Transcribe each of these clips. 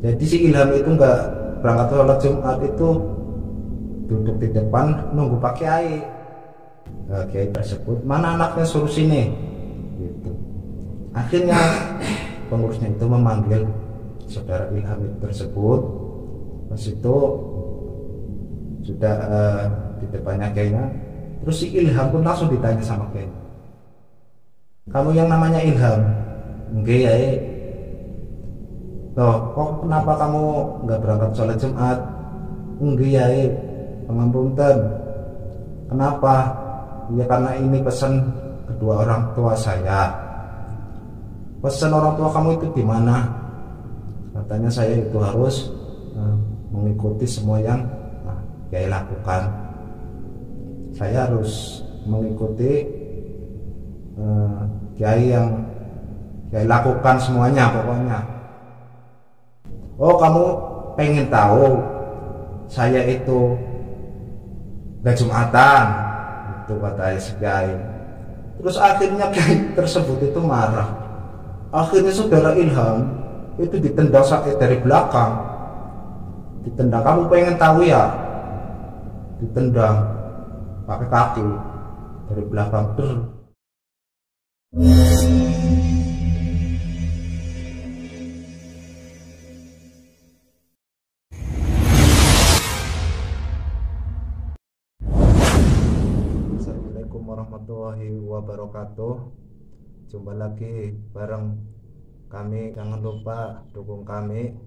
Jadi si Ilham itu nggak berangkat sholat Jumat, itu duduk di depan nunggu Pak Kiai. Kiai tersebut, mana anaknya, suruh sini gitu. Akhirnya pengurusnya itu memanggil saudara Ilham itu tersebut. Pas itu sudah di depannya Kiainya. Terus si Ilham pun langsung ditanya sama Kiai, kamu yang namanya Ilham? Enggak ya. Loh, kok kenapa kamu nggak berangkat sholat Jumat? Enggak ya, pengampunten. Kenapa? Ya karena ini pesan kedua orang tua saya. Pesan orang tua kamu itu gimana? Katanya saya itu harus mengikuti semua yang Kiai lakukan. Saya harus mengikuti Kiai yang Kiai lakukan semuanya pokoknya. Oh, kamu pengen tahu saya itu gak Jumatan? Itu kata si Kiai. Terus akhirnya Kiai tersebut itu marah. Akhirnya saudara Ilham itu ditendang dari belakang. Ditendang, kamu pengen tahu ya? Ditendang pakai kaki dari belakang. Assalamualaikum warahmatullahi wabarakatuh. Jumpa lagi bareng kami. Jangan lupa dukung kami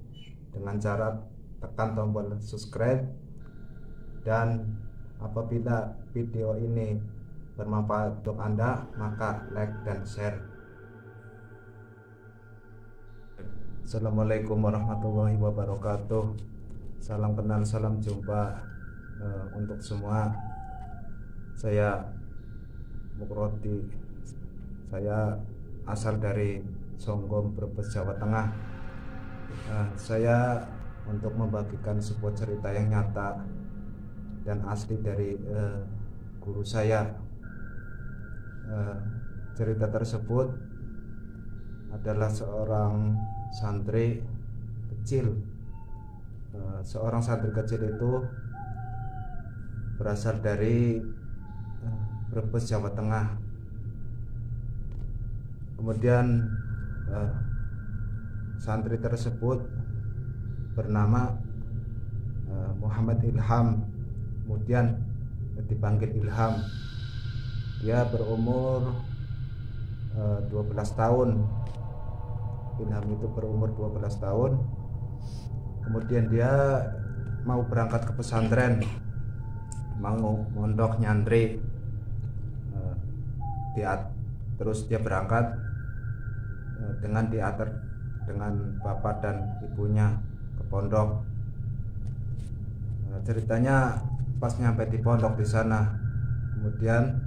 dengan cara tekan tombol subscribe, dan apabila video ini bermanfaat untuk Anda, maka like dan share. Assalamualaikum warahmatullahi wabarakatuh. Salam kenal, salam jumpa untuk semua. Saya Mukroti. Saya asal dari Songgom, Brebes, Jawa Tengah. Saya untuk membagikan sebuah cerita yang nyata dan asli dari guru saya. Cerita tersebut adalah seorang santri kecil. Seorang santri kecil itu berasal dari Brebes, Jawa Tengah. Kemudian santri tersebut bernama Muhammad Ilham, kemudian dipanggil Ilham. Dia berumur 12 tahun. Ilham itu berumur 12 tahun. Kemudian dia mau berangkat ke pesantren, mau mondok nyantri. Terus dia berangkat dengan diantar dengan bapak dan ibunya ke pondok. Ceritanya pas nyampe di pondok di sana, kemudian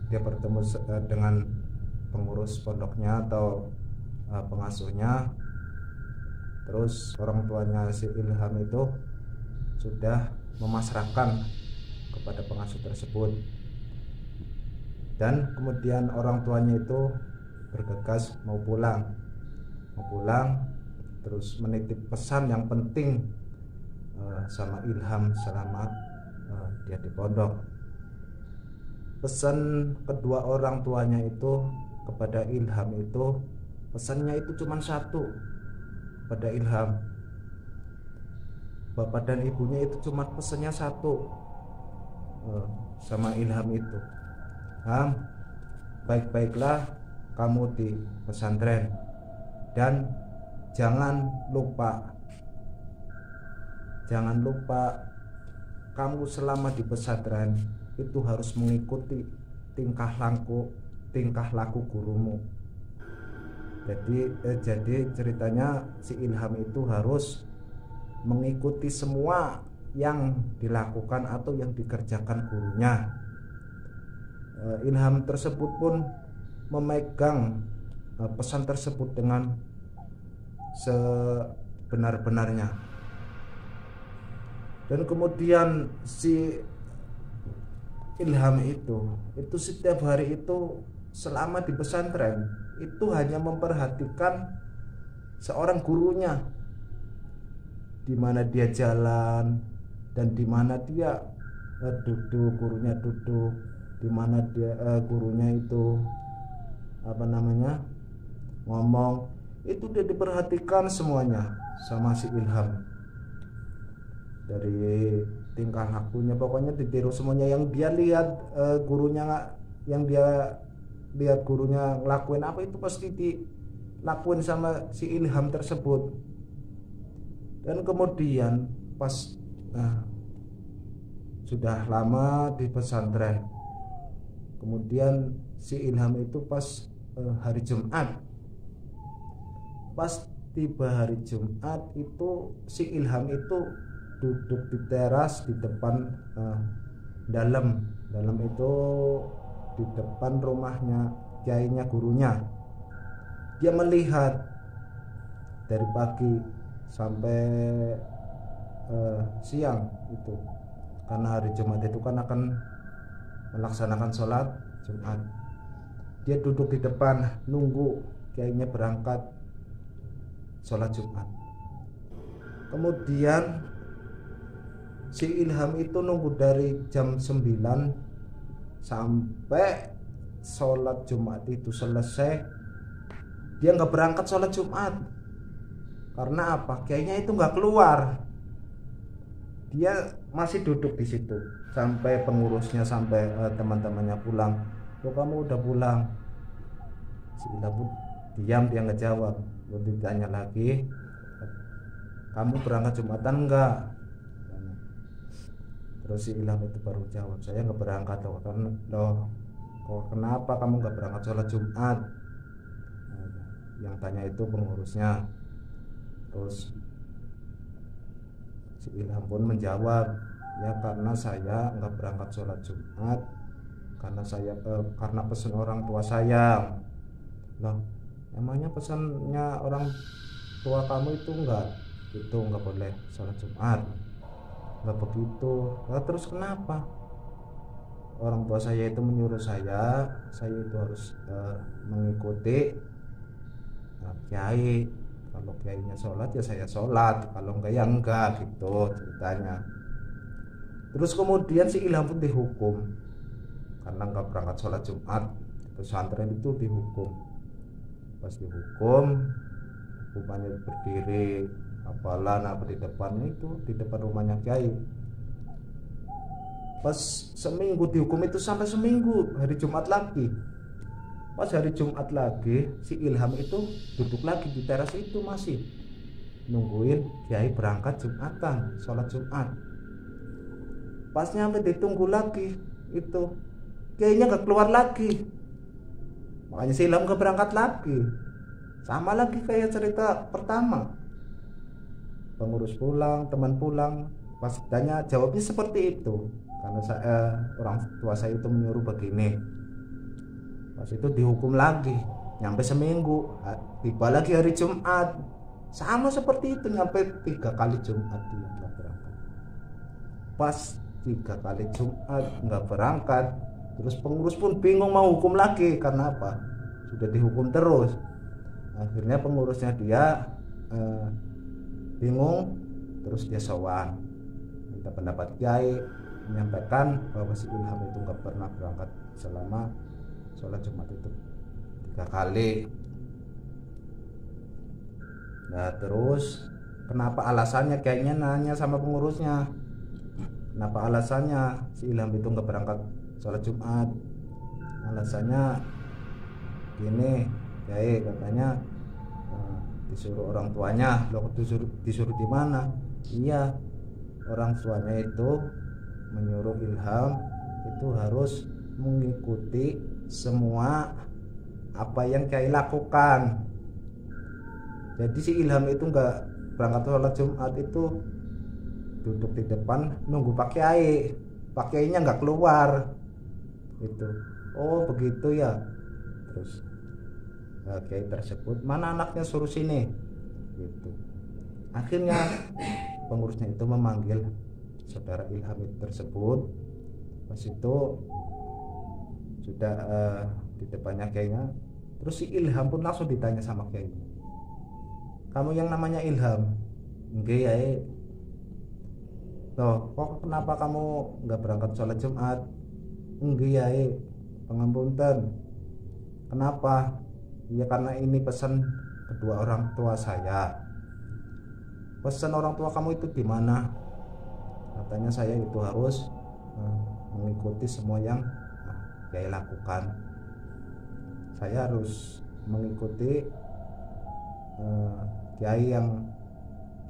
dia bertemu dengan pengurus pondoknya atau pengasuhnya. Terus orang tuanya si Ilham itu sudah memasrahkan kepada pengasuh tersebut, dan kemudian orang tuanya itu bergegas mau pulang, terus menitip pesan yang penting sama Ilham selama dia di pondok. Pesan kedua orang tuanya itu kepada Ilham itu, pesannya itu cuma satu pada Ilham. Bapak dan ibunya itu cuma pesannya satu sama Ilham itu, Ham, baik-baiklah kamu di pesantren, dan jangan lupa kamu selama di pesantren itu harus mengikuti tingkah laku gurumu. Jadi ceritanya si Ilham itu harus mengikuti semua yang dilakukan atau yang dikerjakan gurunya. Ilham tersebut pun memegang pesan tersebut dengan sebenar-benarnya. Dan kemudian si Ilham itu setiap hari itu selama di pesantren itu hanya memperhatikan seorang gurunya, di mana dia jalan dan di mana dia duduk, gurunya duduk, di mana dia gurunya itu ngomong, itu dia diperhatikan semuanya sama si Ilham. Dari tingkah lakunya pokoknya ditiru semuanya yang dia lihat yang dia lihat gurunya ngelakuin apa itu pasti dilakuin sama si Ilham tersebut. Dan kemudian pas sudah lama di pesantren, kemudian si Ilham itu pas hari Jumat, pas tiba hari Jumat itu si Ilham itu duduk di teras di depan dalam itu di depan rumahnya kiainya gurunya. Dia melihat dari pagi sampai siang itu, karena hari Jumat itu kan akan melaksanakan sholat Jumat. Dia duduk di depan nunggu kiainya berangkat sholat Jumat. Kemudian si Ilham itu nunggu dari jam 9 sampai sholat Jumat itu selesai. Dia nggak berangkat sholat Jumat. Karena apa? Kiainya itu nggak keluar. Dia masih duduk di situ sampai pengurusnya, sampai teman-temannya pulang. Loh, kamu udah pulang? Si Ilham diam, dia nggak jawab. Lalu ditanya lagi, kamu berangkat Jumatan enggak? Terus si Ilham itu baru jawab, saya nggak berangkat. Loh, kenapa kamu nggak berangkat sholat Jumat? Yang tanya itu pengurusnya. Terus si Ilham pun menjawab, ya karena saya nggak berangkat sholat Jumat karena pesan orang tua saya. Loh, emangnya pesannya orang tua kamu itu nggak boleh sholat Jumat? Nggak begitu. Nah, terus kenapa? Orang tua saya itu menyuruh saya itu harus mengikuti kiai. Kalau kiainya sholat ya saya sholat, kalau enggak ya enggak, gitu ceritanya. Terus kemudian si Ilham pun dihukum karena enggak berangkat sholat Jumat. Pesantren itu dihukum. Pas dihukum, hukumannya berdiri di depannya itu, di depan rumahnya kiai. Pas seminggu dihukum itu, sampai seminggu, hari Jumat lagi. Pas hari Jumat lagi, si Ilham itu duduk lagi di teras itu, masih nungguin kiai berangkat Jumatan, sholat Jumat. Pas nyampe ditunggu lagi, itu kiainya gak keluar lagi. Makanya si Ilham gak berangkat lagi. Sama lagi kayak cerita pertama. Pengurus pulang, teman pulang, pas tanya jawabnya seperti itu. Karena orang tua saya itu menyuruh begini. Pas itu dihukum lagi, nyampe seminggu, tiba lagi hari Jumat, sama seperti itu, nyampe 3 kali Jumat dia nggak berangkat. Pas 3 kali Jumat nggak berangkat, terus pengurus pun bingung mau hukum lagi, karena apa? Sudah dihukum terus. Akhirnya pengurusnya dia bingung, terus dia sowan, minta pendapat kiai, menyampaikan bahwa si Ilham itu nggak pernah berangkat selama sholat Jumat itu 3 kali. Nah, terus kenapa alasannya, kayaknya nanya sama pengurusnya, kenapa alasannya si Ilham itu nggak berangkat sholat Jumat? Alasannya gini, kiai, katanya disuruh orang tuanya. Loh, disuruh di mana? Iya, orang tuanya itu menyuruh Ilham itu harus mengikuti semua apa yang kiai lakukan. Jadi si Ilham itu nggak berangkat sholat Jumat itu duduk di depan nunggu Pak Kiainya nggak keluar gitu. Oh begitu ya. Terus kiai tersebut, mana anaknya, suruh sini gitu. Akhirnya pengurusnya itu memanggil saudara Ilham tersebut. Pas itu sudah di depannya kiainya. Terus si Ilham pun langsung ditanya sama kiainya, kamu yang namanya Ilham. Enggak ya. Loh, kok kenapa kamu nggak berangkat sholat Jumat? Enggak ya. Pengampunten. Kenapa? Ya karena ini pesan kedua orang tua saya. Pesan orang tua kamu itu di mana? Katanya saya itu harus mengikuti semua yang Kiai lakukan. Saya harus mengikuti Kiai yang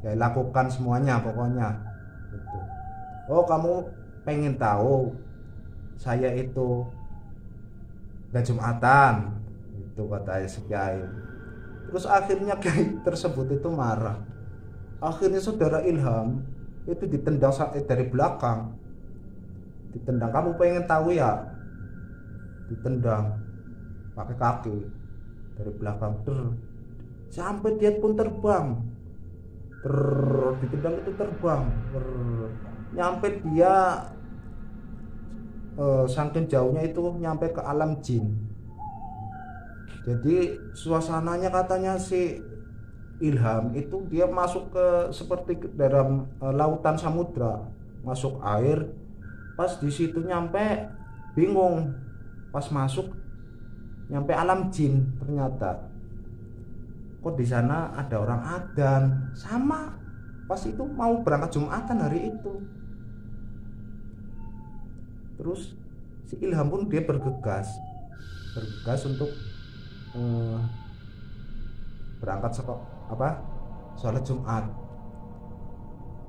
Kiai lakukan semuanya pokoknya. Gitu. Oh, kamu pengen tahu saya itu gak Jumatan? Itu kata si Kiai. Terus akhirnya Kiai tersebut itu marah. Akhirnya saudara Ilham itu ditendang dari belakang. Ditendang, kamu pengen tahu ya? Ditendang pakai kaki dari belakang. Sampai dia pun terbang. Ditendang itu terbang. Nyampe dia saking jauhnya itu nyampe ke alam jin. Jadi suasananya katanya si Ilham itu dia masuk ke seperti ke dalam lautan samudra, masuk air. Pas di situ nyampe bingung, pas masuk nyampe alam jin, ternyata kok di sana ada orang adzan. Sama pas itu mau berangkat Jumatan hari itu. Terus si Ilham pun dia bergegas untuk berangkat sholat Jumat.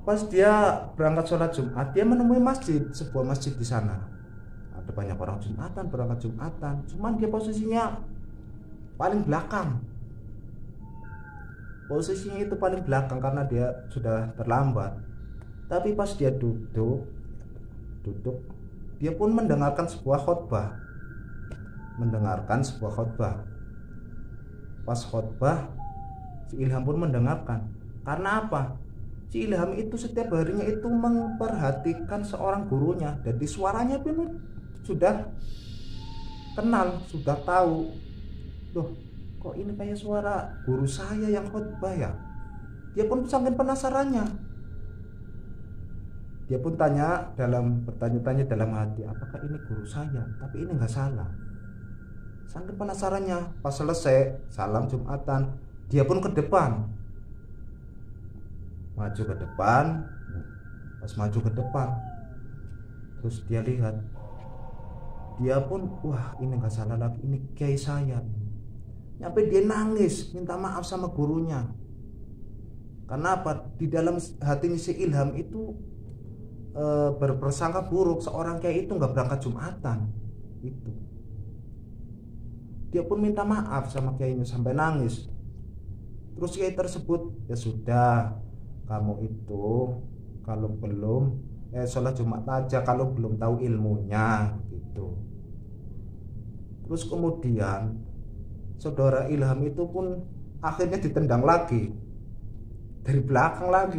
Pas dia berangkat sholat Jumat, dia menemui sebuah masjid di sana. Ada banyak orang Jumatan, berangkat Jumatan. Cuman dia posisinya paling belakang. Posisinya itu paling belakang karena dia sudah terlambat. Tapi pas dia duduk, dia pun mendengarkan sebuah khotbah. Pas khotbah, si Ilham pun mendengarkan. Karena apa? Si Ilham itu setiap harinya itu memperhatikan seorang gurunya. Jadi suaranya pun sudah kenal, sudah tahu. Loh, kok ini kayak suara guru saya yang khotbah ya? Dia pun sangat penasarannya. Dia pun bertanya-tanya dalam hati, apakah ini guru saya? Tapi ini nggak salah. Sangat penasarannya. Pas selesai salam Jumatan, dia pun ke depan, maju ke depan. Pas maju ke depan, terus dia lihat, dia pun wah ini nggak salah lagi, ini Kiai saya. Nyampe dia nangis minta maaf sama gurunya. Karena apa? Di dalam hati si Ilham itu berprasangka buruk, seorang Kiai itu nggak berangkat Jumatan. Itu dia pun minta maaf sama Kiainya sampai nangis. Terus Kiai tersebut, ya sudah, kamu itu kalau belum sholat Jumat aja kalau belum tahu ilmunya gitu. Terus kemudian saudara Ilham itu pun akhirnya ditendang lagi dari belakang lagi,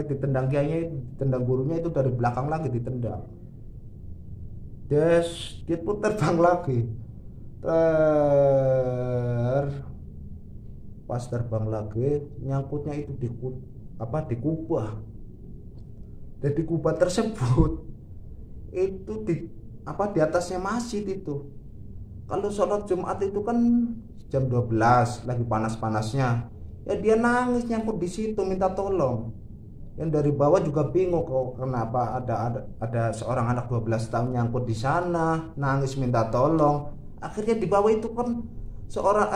ditendang Kiainya, ditendang gurunya itu dari belakang lagi ditendang. Dia pun terbang lagi. Pas terbang lagi nyangkutnya itu di kubah. Dan di kubah tersebut itu di atasnya masjid itu. Kalau sholat Jumat itu kan jam 12 lagi panas-panasnya. Ya dia nangis nyangkut di situ minta tolong. Yang dari bawah juga bingung kok kenapa ada seorang anak 12 tahun nyangkut di sana, nangis minta tolong. Akhirnya di bawah itu kan seorang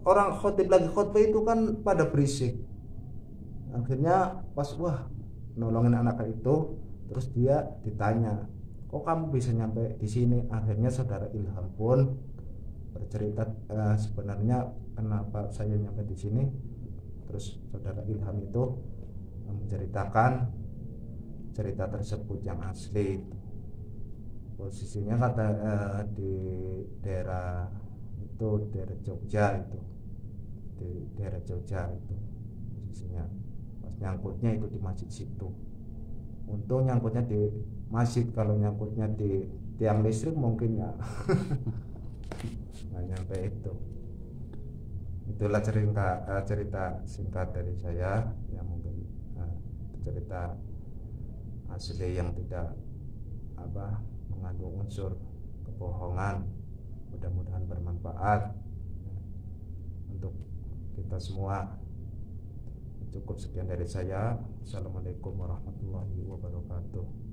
orang khotib lagi khotbah itu kan pada berisik. Akhirnya pas nolongin anak itu, terus dia ditanya, kok kamu bisa nyampe di sini? Akhirnya saudara Ilham pun bercerita sebenarnya kenapa saya nyampe di sini. Terus saudara Ilham itu menceritakan cerita tersebut yang asli. Posisinya kata di daerah Jogja itu, di daerah Jogja itu posisinya. Pas nyangkutnya itu di masjid situ. Untung nyangkutnya di masjid, kalau nyangkutnya di tiang listrik mungkin ya nggak nyampe itu. Itulah cerita singkat dari saya, yang mungkin cerita asli yang tidak mengandung unsur kebohongan. Mudah-mudahan bermanfaat untuk kita semua. Cukup sekian dari saya. Assalamualaikum warahmatullahi wabarakatuh.